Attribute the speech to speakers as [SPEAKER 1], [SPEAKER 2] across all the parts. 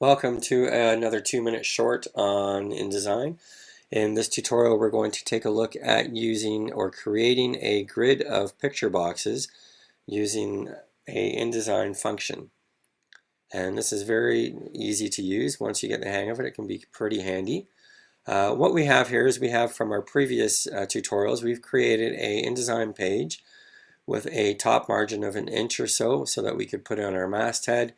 [SPEAKER 1] Welcome to another 2-minute short on InDesign. In this tutorial, we're going to take a look at using or creating a grid of picture boxes using a InDesign function. And this is very easy to use. Once you get the hang of it, it can be pretty handy. What we have here is we have from our previous tutorials, we've created a InDesign page with a top margin of 1 inch or so that we could put on our masthead.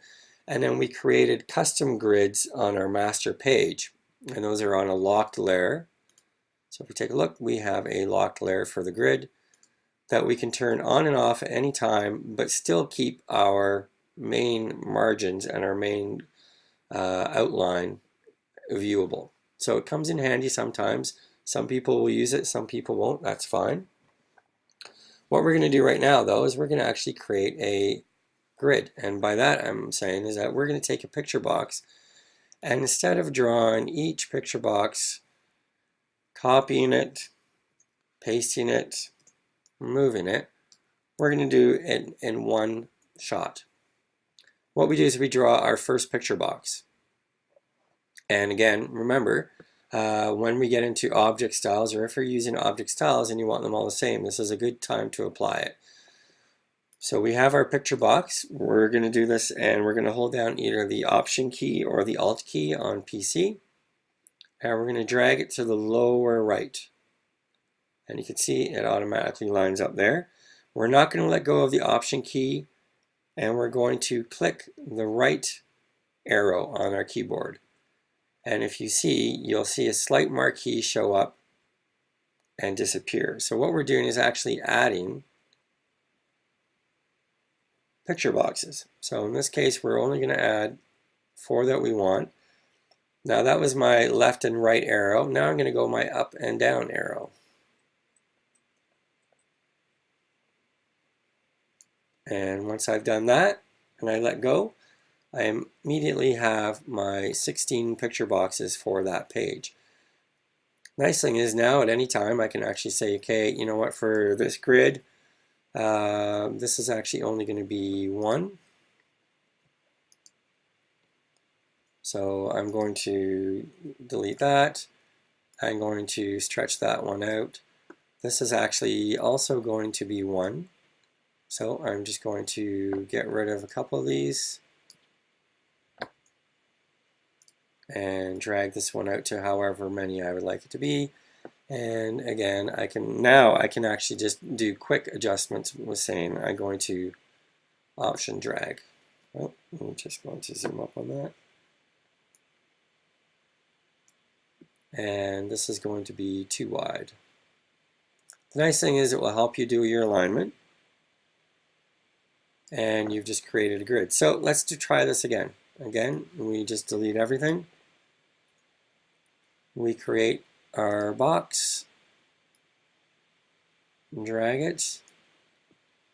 [SPEAKER 1] And then we created custom grids on our master page, and those are on a locked layer. So if we take a look, we have a locked layer for the grid that we can turn on and off at any time, but still keep our main margins and our main outline viewable. So it comes in handy sometimes. Some people will use it, some people won't. That's fine. What we're going to do right now, though, is we're going to actually create a grid, and by that I'm saying is that we're going to take a picture box, and instead of drawing each picture box, copying it, pasting it, moving it, we're going to do it in one shot. What we do is we draw our first picture box, and again, remember, when we get into object styles, or if you're using object styles and you want them all the same, this is a good time to apply it. So we have our picture box. We're going to do this, and we're going to hold down either the Option key or the Alt key on PC, and we're going to drag it to the lower right. And you can see it automatically lines up there. We're not going to let go of the Option key, and we're going to click the right arrow on our keyboard. And if you see, you'll see a slight marquee show up and disappear. So what we're doing is actually adding picture boxes. So in this case, we're only going to add 4 that we want. Now that was my left and right arrow. Now I'm going to go my up and down arrow. And once I've done that and I let go, I immediately have my 16 picture boxes for that page. Nice thing is now at any time I can actually say, okay, you know what, for this grid, this is actually only going to be 1. So I'm going to delete that. I'm going to stretch that one out. This is actually also going to be 1. So I'm just going to get rid of a couple of these and drag this one out to however many I would like it to be. And again, I can actually just do quick adjustments with saying I'm going to Option drag. Oh, I'm just going to zoom up on that. And this is going to be too wide. The nice thing is it will help you do your alignment. And you've just created a grid. So let's try this again. Again, we just delete everything. We create our box, drag it,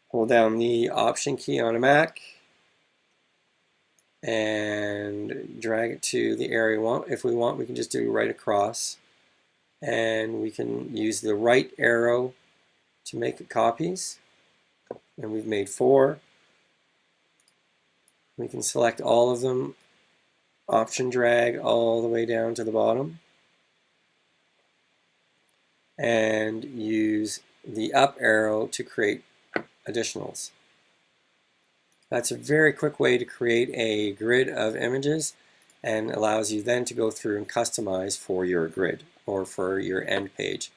[SPEAKER 1] hold down the Option key on a Mac, and drag it to the area we want. If we want, we can just do right across, and we can use the right arrow to make copies, and we've made 4. We can select all of them, Option drag all the way down to the bottom, and use the up arrow to create additionals. That's a very quick way to create a grid of images, and allows you then to go through and customize for your grid or for your end page.